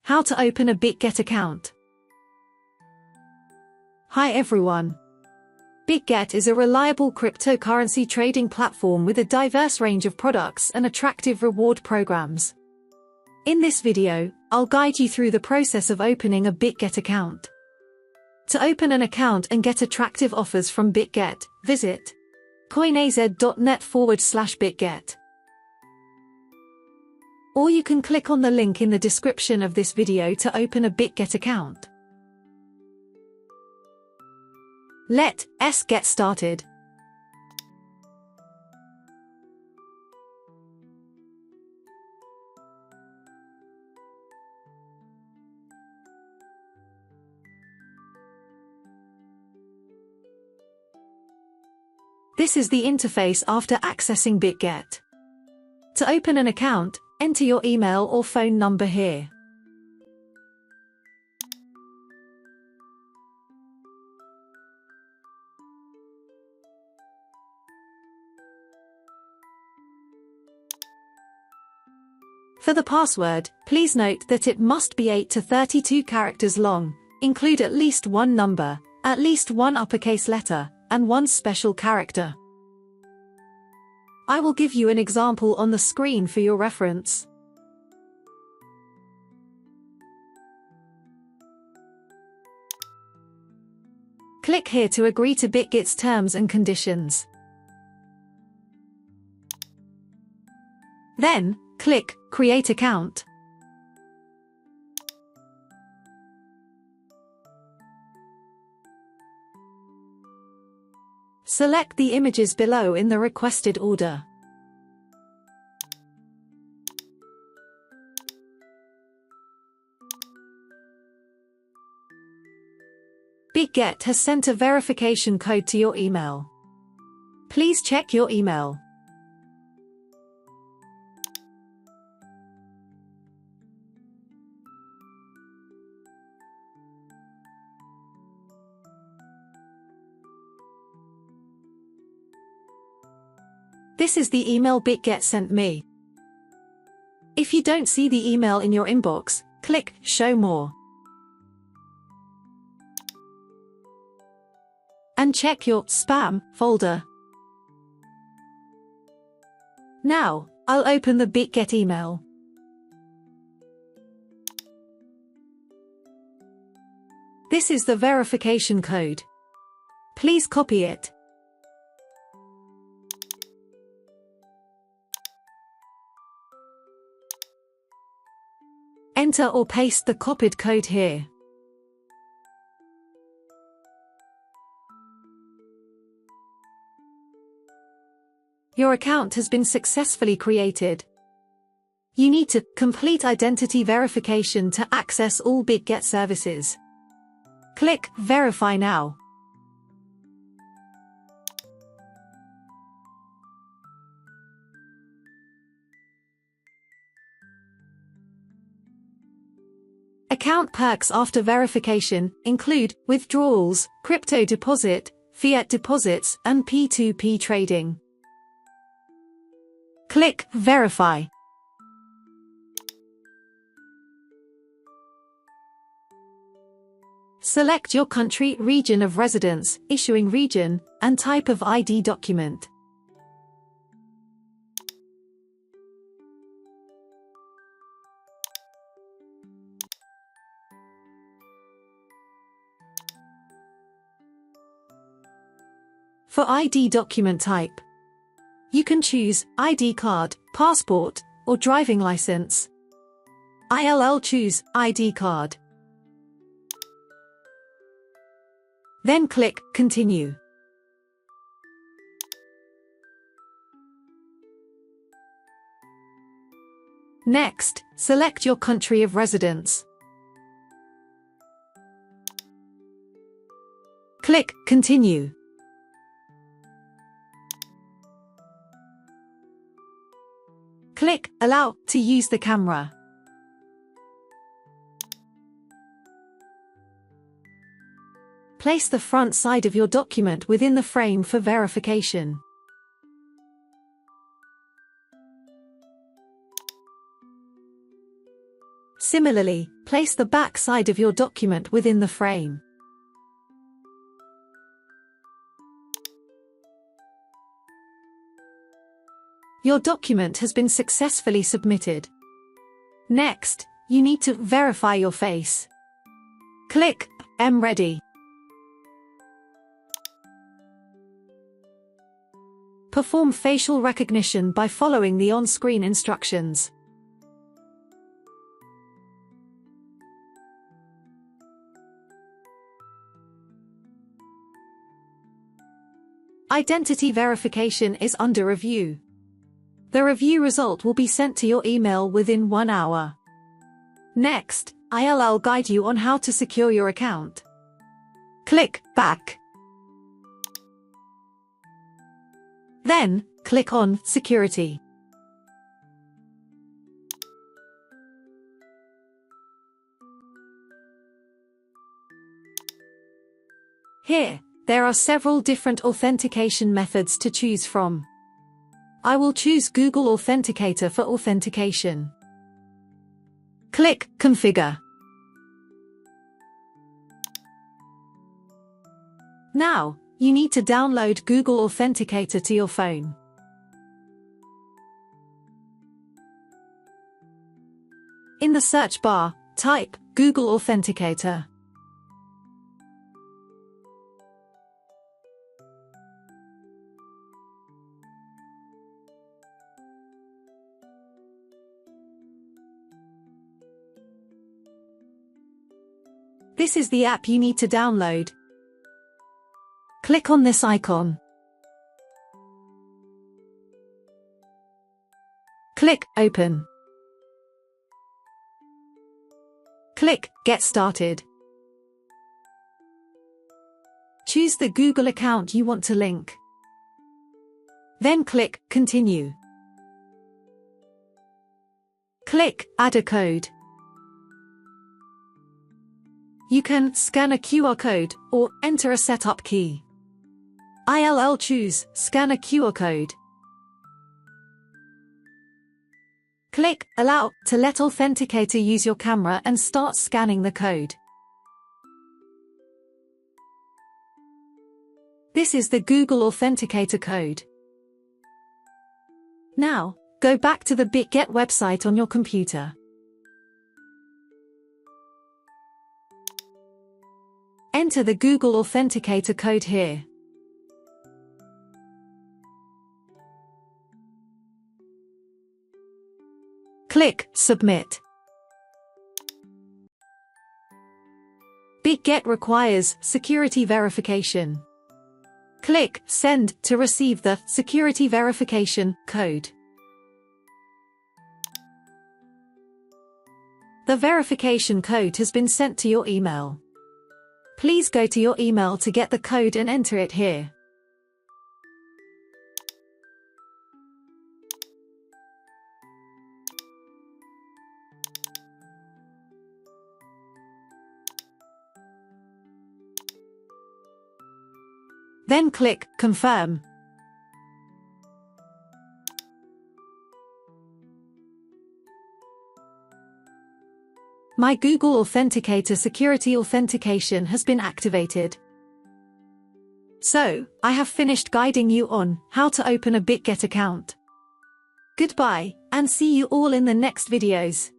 How to open a Bitget account. Hi everyone. Bitget is a reliable cryptocurrency trading platform with a diverse range of products and attractive reward programs. In this video, I'll guide you through the process of opening a Bitget account. To open an account and get attractive offers from Bitget, visit coinaz.net/Bitget. Or you can click on the link in the description of this video to open a Bitget account. Let's get started. This is the interface after accessing Bitget. To open an account, enter your email or phone number here. For the password, please note that it must be 8 to 32 characters long, include at least one number, at least one uppercase letter, and one special character. I will give you an example on the screen for your reference. Click here to agree to Bitget's terms and conditions. Then, click Create Account. Select the images below in the requested order. Bitget has sent a verification code to your email. Please check your email. This is the email Bitget sent me. If you don't see the email in your inbox, click Show More. And check your spam folder. Now, I'll open the Bitget email. This is the verification code. Please copy it. Enter or paste the copied code here. Your account has been successfully created. You need to complete identity verification to access all Bitget services. Click Verify now. Account perks after verification include withdrawals, crypto deposit, fiat deposits, and P2P trading. Click Verify. Select your country, region of residence, issuing region, and type of ID document. For ID document type, you can choose ID card, passport, or driving license. I'll choose ID card. Then click Continue. Next, select your country of residence. Click Continue. Click Allow to use the camera. Place the front side of your document within the frame for verification. Similarly, place the back side of your document within the frame. Your document has been successfully submitted. Next, you need to verify your face. Click I'm ready. Perform facial recognition by following the on-screen instructions. Identity verification is under review. The review result will be sent to your email within 1 hour. Next, I'll guide you on how to secure your account. Click Back. Then, click on Security. Here, there are several different authentication methods to choose from. I will choose Google Authenticator for authentication. Click Configure. Now, you need to download Google Authenticator to your phone. In the search bar, type Google Authenticator. This is the app you need to download. Click on this icon. Click Open. Click Get Started. Choose the Google account you want to link. Then click Continue. Click Add a code. You can scan a QR code or enter a setup key. I'll choose Scan a QR code. Click Allow to let Authenticator use your camera and start scanning the code. This is the Google Authenticator code. Now, go back to the Bitget website on your computer. Enter the Google Authenticator code here. Click Submit. Bitget requires security verification. Click Send to receive the security verification code. The verification code has been sent to your email. Please go to your email to get the code and enter it here. Then click Confirm. My Google Authenticator security authentication has been activated. So, I have finished guiding you on how to open a Bitget account. Goodbye, and see you all in the next videos.